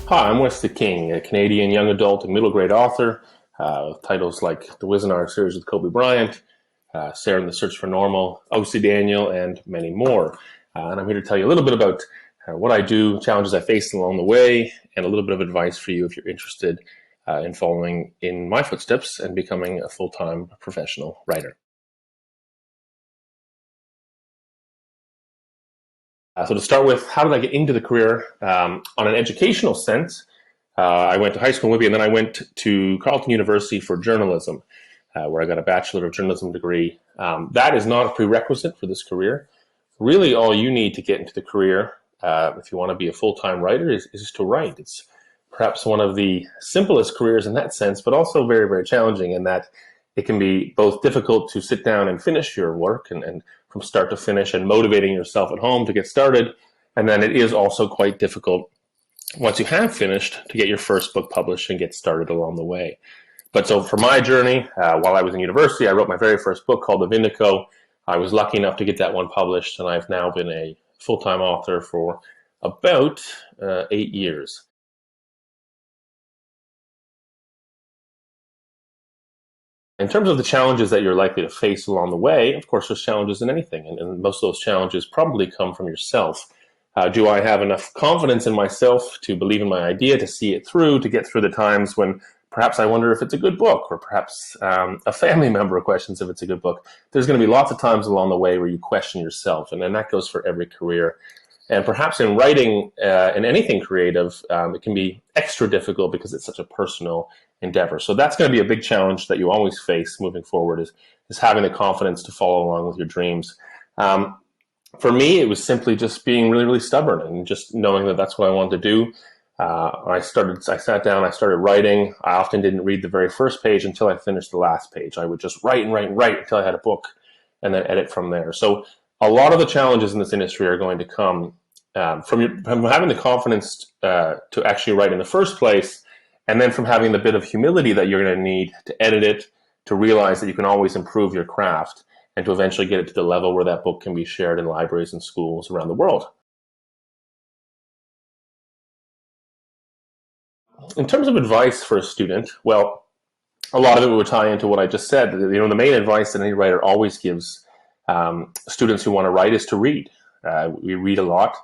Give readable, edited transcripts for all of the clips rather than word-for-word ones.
Hi, I'm Wesley King, a Canadian young adult and middle grade author with titles like The Wizenard series with Kobe Bryant, Sarah and the Search for Normal, O.C. Daniel, and many more. And I'm here to tell you a little bit about what I do, challenges I faced along the way, and a little bit of advice for you if you're interested in following in my footsteps and becoming a full-time professional writer. So to start with, how did I get into the career? On an educational sense, I went to high school in Libya, and then I went to Carleton University for journalism, where I got a Bachelor of Journalism degree. That is not a prerequisite for this career. Really, all you need to get into the career, if you want to be a full-time writer, is to write. It's perhaps one of the simplest careers in that sense, but also very, very challenging in that it can be both difficult to sit down and finish your work and from start to finish and motivating yourself at home to get started. And then it is also quite difficult once you have finished to get your first book published and get started along the way. But so for my journey, while I was in university, I wrote my very first book called The Vindico. I was lucky enough to get that one published, and I've now been a full-time author for about 8 years. In terms of the challenges that you're likely to face along the way, of course, there's challenges in anything, and most of those challenges probably come from yourself. Do I have enough confidence in myself to believe in my idea, to see it through, to get through the times when perhaps I wonder if it's a good book, or perhaps a family member questions if it's a good book? There's going to be lots of times along the way where you question yourself, and then that goes for every career. And perhaps in writing, in anything creative, it can be extra difficult because it's such a personal endeavor. So that's going to be a big challenge that you always face moving forward, is having the confidence to follow along with your dreams. For me, it was simply just being really, really stubborn and just knowing that that's what I wanted to do. I sat down, I started writing. I often didn't read the very first page until I finished the last page. I would just write and write and write until I had a book and then edit from there. So a lot of the challenges in this industry are going to come from having the confidence to actually write in the first place, and then from having the bit of humility that you're going to need to edit it, to realize that you can always improve your craft, and to eventually get it to the level where that book can be shared in libraries and schools around the world. In terms of advice for a student, well, a lot of it would tie into what I just said. The main advice that any writer always gives students who want to write is to read. We read a lot.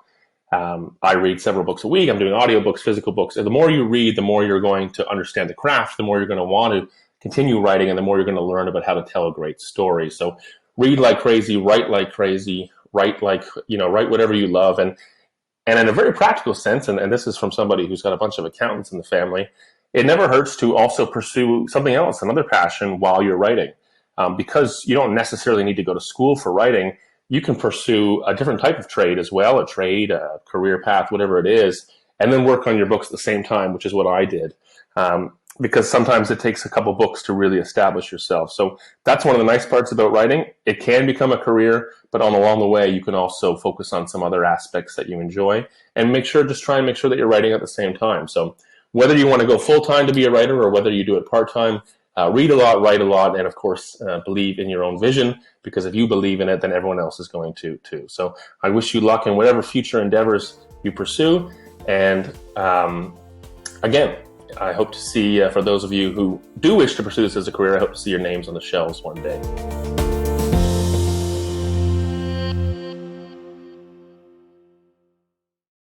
I read several books a week. I'm doing audiobooks, physical books. And the more you read, the more you're going to understand the craft, the more you're going to want to continue writing, and the more you're going to learn about how to tell a great story. So read like crazy, write write whatever you love. And in a very practical sense, and this is from somebody who's got a bunch of accountants in the family, it never hurts to also pursue something else, another passion, while you're writing. Because you don't necessarily need to go to school for writing. You can pursue a different type of trade as well, a trade, a career path, whatever it is, and then work on your books at the same time, which is what I did. Because sometimes it takes a couple books to really establish yourself. So that's one of the nice parts about writing. It can become a career, but along the way, you can also focus on some other aspects that you enjoy, and try and make sure that you're writing at the same time. So whether you want to go full-time to be a writer or whether you do it part-time, read a lot, write a lot, and of course, believe in your own vision, because if you believe in it, then everyone else is going to too. So I wish you luck in whatever future endeavors you pursue. And again, I hope to see, for those of you who do wish to pursue this as a career, I hope to see your names on the shelves one day.